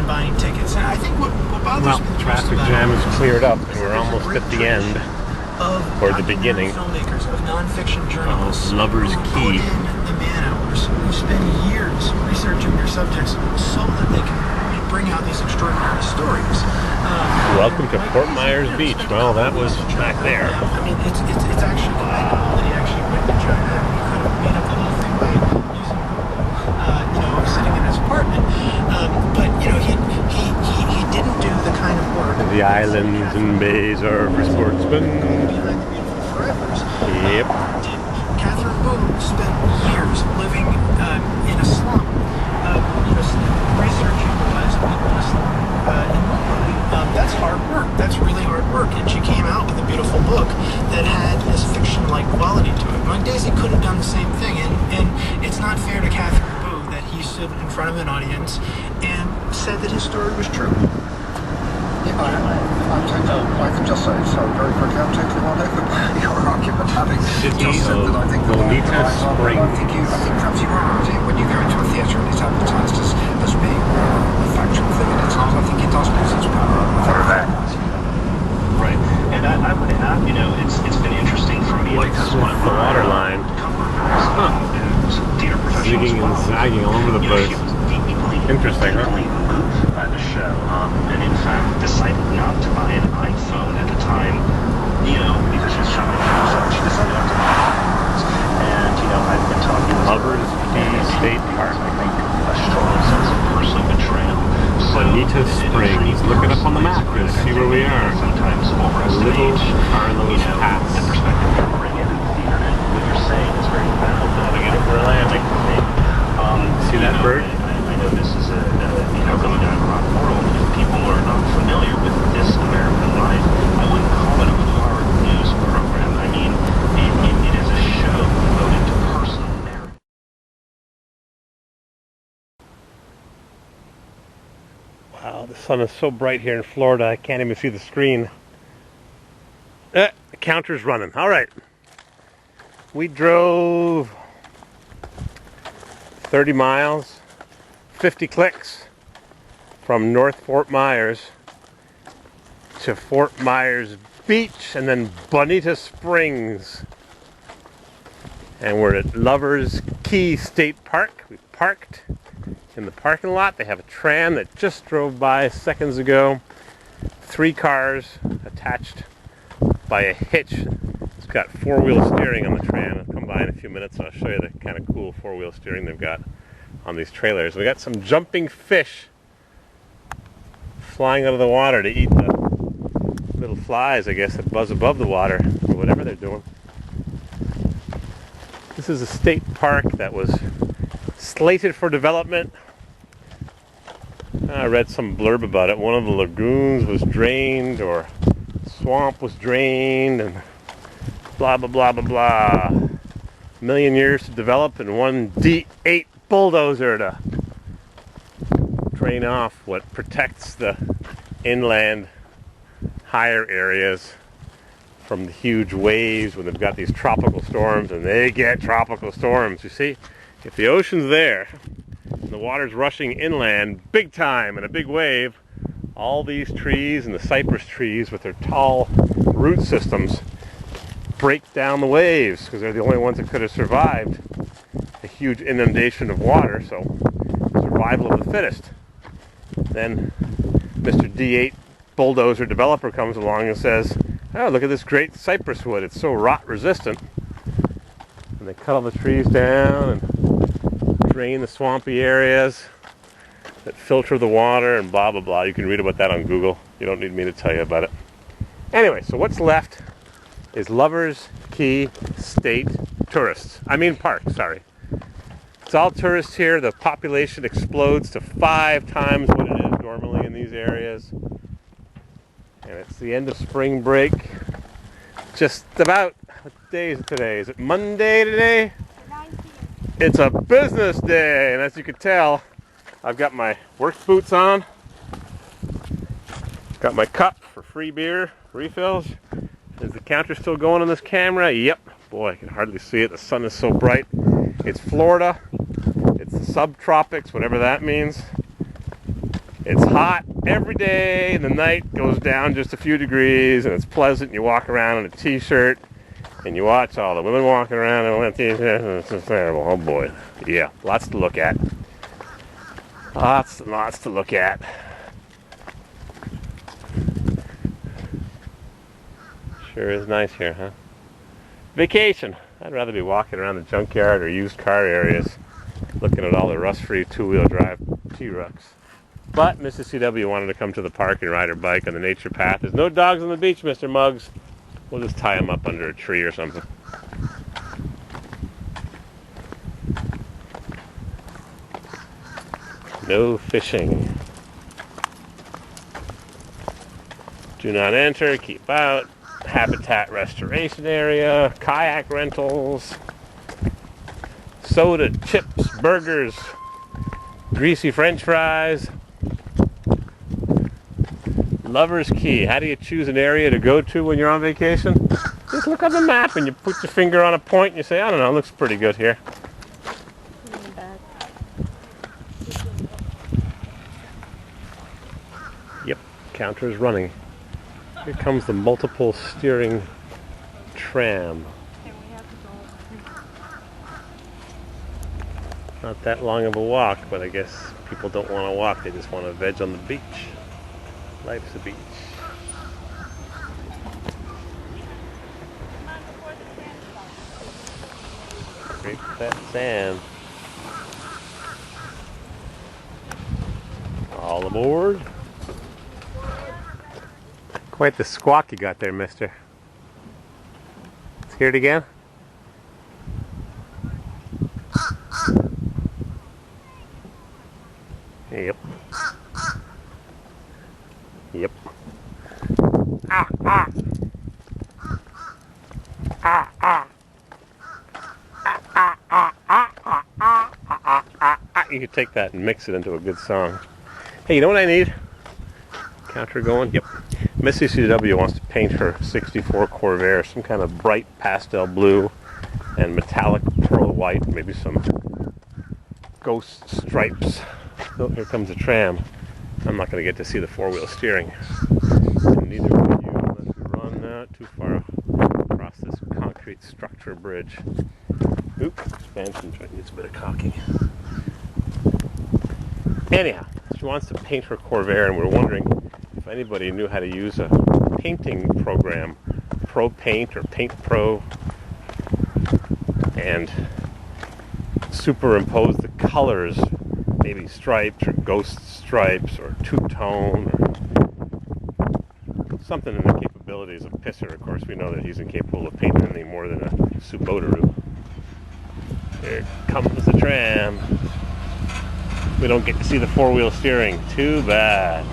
and buying tickets. And I think what bothers me the most traffic about jam is cleared up. is We're almost at the end. Of or the beginning. Filmmakers, of non-fiction journalists, Lover's who Key. put in the man-hours, who spend years researching their subjects so that they can bring out these extraordinary stories. Welcome to Fort Myers Beach. Well, that was back there. I mean, it's actually, I don't know that he actually went to China. He could have made up the whole thing by using Google, sitting in his apartment. But he didn't do the kind of work. The islands and bays are for sportsmen. Behind the beautiful forevers. Yep. Catherine Booth spent years living in a slum, researching the lives of people in a slum in Mumbai. That's hard work. That's really hard work. And she came out with a beautiful book that had this fiction-like quality to it. Like Daisy could have done the same thing, and it's not fair to Catherine Booth that he stood in front of an audience and said that his story was true. I can just say, so very quickly, I'm totally won over your argument, having just said that I think that I think perhaps you are right. When you go into a theatre and it's advertised as being a factual thing, and it's not, I think it does lose its power. Right. And I would add, it's been interesting for me because one of the water line. Theater professionals, Zigging and zagging all over the place. Interesting, huh? Moved by the show, and in fact decided not to buy an iPhone at the time, because she was shopping for herself. She decided not to buy it. And I've been talking with Lover's Key State Park. I think a strong sense of personal betrayal. Bonita Springs. Look it up on the map. You'll see where we are. Sometimes overestimate, Little Carlos Pass. the perspective you bring into the theater, and what you're saying is very valid. Having it for a landing. See that bird? I know this is a really not around the world. If people are not familiar with This American Life, I wouldn't call it a hard news program. I mean, it is a show devoted to personal narrative. Wow, the sun is so bright here in Florida, I can't even see the screen. The counter's running. All right. We drove 30 miles, 50 clicks from North Fort Myers to Fort Myers Beach and then Bonita Springs. And we're at Lover's Key State Park. We parked in the parking lot. They have a tram that just drove by seconds ago. 3 cars attached by a hitch. It's got 4-wheel steering on the tram. I'll come by in a few minutes and I'll show you the kind of cool 4-wheel steering they've got on these trailers. We got some jumping fish flying out of the water to eat the little flies, I guess, that buzz above the water or whatever they're doing. This is a state park that was slated for development. I read some blurb about it. One of the lagoons was drained, or swamp was drained, and blah blah blah blah blah. A million years to develop, and one D8 bulldozer to drain off what protects the inland higher areas from the huge waves when they've got these tropical storms, and they get tropical storms. You see, if the ocean's there and the water's rushing inland big time in a big wave, all these trees and the cypress trees with their tall root systems break down the waves because they're the only ones that could have survived a huge inundation of water. So survival of the fittest. Then Mr. D8 bulldozer developer comes along and says, oh, look at this great cypress wood, it's so rot resistant. And they cut all the trees down and drain the swampy areas that filter the water and blah blah blah. You can read about that on Google. You don't need me to tell you about it. Anyway, so what's left is Lover's Key State Park, sorry. It's all tourists here. The population explodes to 5 times what it is normally in these areas. And it's the end of spring break. Just about. What day is it today? Is it Monday today? 19th. It's a business day, and as you can tell, I've got my work boots on. Got my cup for free beer refills. Is the counter still going on this camera? Yep. Boy, I can hardly see it. The sun is so bright. It's Florida. It's the subtropics, whatever that means. It's hot every day, and the night goes down just a few degrees, and it's pleasant, and you walk around in a t-shirt, and you watch all the women walking around in a t-shirt, and it's just terrible. Oh boy. Yeah, lots to look at. Lots and lots to look at. Sure is nice here, huh? Vacation. I'd rather be walking around the junkyard or used car areas looking at all the rust-free two-wheel drive T-Rucks. But Mrs. CW wanted to come to the park and ride her bike on the nature path. There's no dogs on the beach, Mr. Muggs. We'll just tie them up under a tree or something. No fishing. Do not enter, keep out. Habitat restoration area, kayak rentals, soda, chips, burgers, greasy french fries. Lover's Key. How do you choose an area to go to when you're on vacation? Just look on the map and you put your finger on a point and you say, I don't know, it looks pretty good here. Yep, counter is running. Here comes the multiple steering tram. Not that long of a walk, but I guess people don't want to walk, they just want to veg on the beach. Life's a beach. Great fat sand. All aboard. Quite the squawk you got there, mister. Let's hear it again. Yep. Yep. Ah, ah. Ah, ah. Ah, ah, ah, ah, ah, ah, ah, ah, ah. You could take that and mix it into a good song. Hey, you know what I need? Counter going? Yep. Missy CW wants to paint her 64 Corvair some kind of bright pastel blue and metallic pearl white, maybe some ghost stripes. Oh, here comes a tram. I'm not going to get to see the four-wheel steering. And neither will you unless we run not too far across this concrete structure bridge. Oop, expansion joint needs a bit of caulking. Anyhow, she wants to paint her Corvair, and we're wondering if anybody knew how to use a painting program, Pro Paint or Paint Pro, and superimpose the colors, maybe stripes or ghost stripes or two-tone or something in the capabilities of Pisser. Of course, we know that he's incapable of painting anything more than a Subotaru. Here comes the tram. We don't get to see the four-wheel steering. Too bad.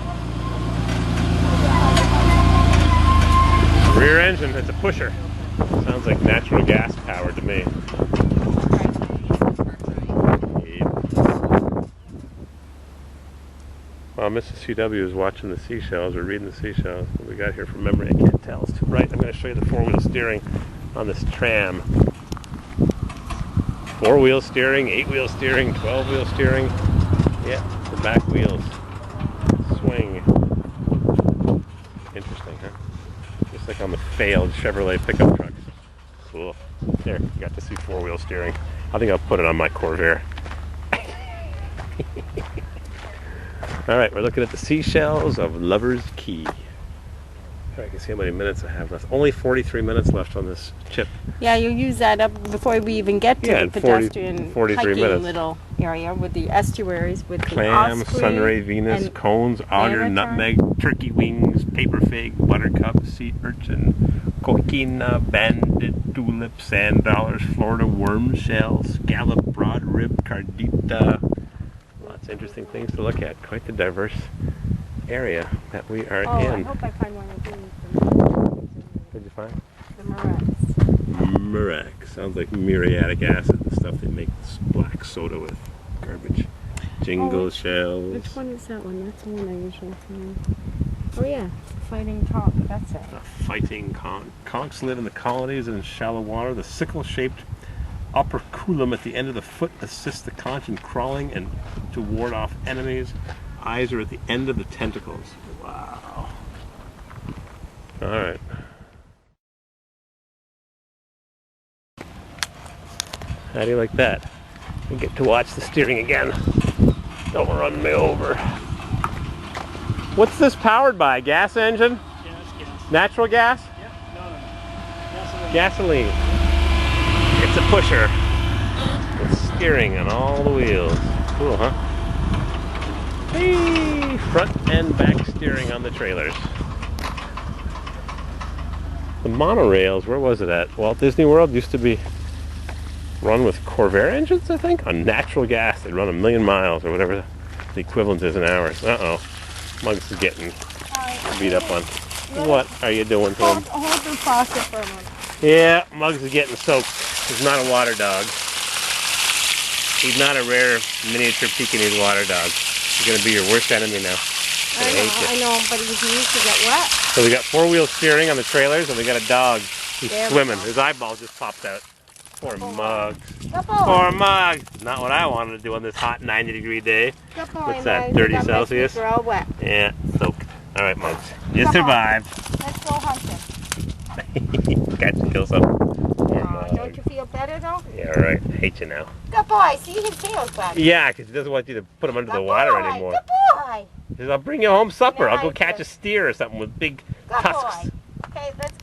Rear engine, it's a pusher. Sounds like natural gas powered to me. While Mrs. CW is watching the seashells or reading the seashells, what we got here from memory, I can't tell. It's too bright. I'm going to show you the four-wheel steering on this tram. Four-wheel steering, eight-wheel steering, 12-wheel steering. Yeah, the back wheels swing. Interesting, huh? Just like on the failed Chevrolet pickup trucks. Cool. There, you got to see four-wheel steering. I think I'll put it on my Corvair. All right, we're looking at the seashells of Lover's Key. I can see how many minutes I have left. Only 43 minutes left on this chip. Yeah, you'll use that up before we even get to the pedestrian 43 hiking minutes. Little area with the estuaries, with Clam, the osprey, sunray, Venus, and cones, otter, mammoth. nutmeg, turkey wings, paper fig, buttercup, sea urchin, coquina, banded, tulip, sand dollars, Florida worm shell, scallop, broad rib, cardita. Lots of interesting things to look at. Quite the diverse area that we are I in. hope I find one of these. What did you find? The Murex. Murex. Sounds like muriatic acid, the stuff they make black soda with. Garbage. Jingle shells. Which one is that one? That's the one I usually find. Oh yeah, fighting conch. That's it. A fighting conch. Conchs live in the colonies and in shallow water. The sickle-shaped operculum at the end of the foot assists the conch in crawling and to ward off enemies. Eyes are at the end of the tentacles. Wow. All right. How do you like that? You get to watch the steering again. Don't run me over. What's this powered by? Gas engine? Yeah, it's gas. Natural gas? Yeah, no. Gasoline. It's a pusher. It's steering on all the wheels. Cool, huh? Hey, front and back steering on the trailers. The monorails, where was it at? Walt Disney World used to be run with Corvair engines, I think, on natural gas. They'd run 1,000,000 miles or whatever the equivalent is in hours. Uh-oh. Muggs is getting beat up on. What are you doing to him? Hold the faucet for a minute. Yeah, Muggs is getting soaked. He's not a water dog. He's not a rare miniature Pekingese water dog. He's going to be your worst enemy now. I know, but he needs to get wet. So we got four-wheel steering on the trailers, and we got a dog who's There we swimming. go. His eyeball just popped out. Poor Muggs. Good boy. Poor Muggs. Not what I wanted to do on this hot 90-degree day. Good boy, What's that, Muggs. 30 That makes Celsius? me grow wet. Yeah, soaked. All right, Muggs. You Come on. survived. Let's go hunting. Catch and kill something. Poor Muggs. Don't you feel better though? Yeah, all right. I hate you now. Good boy. See, his tail's back. Yeah, because he doesn't want you to put him under the water boy. anymore. Good boy. He says, I'll bring you home supper. I'll go Nice. catch a steer or something with big Good tusks. boy. Okay, let's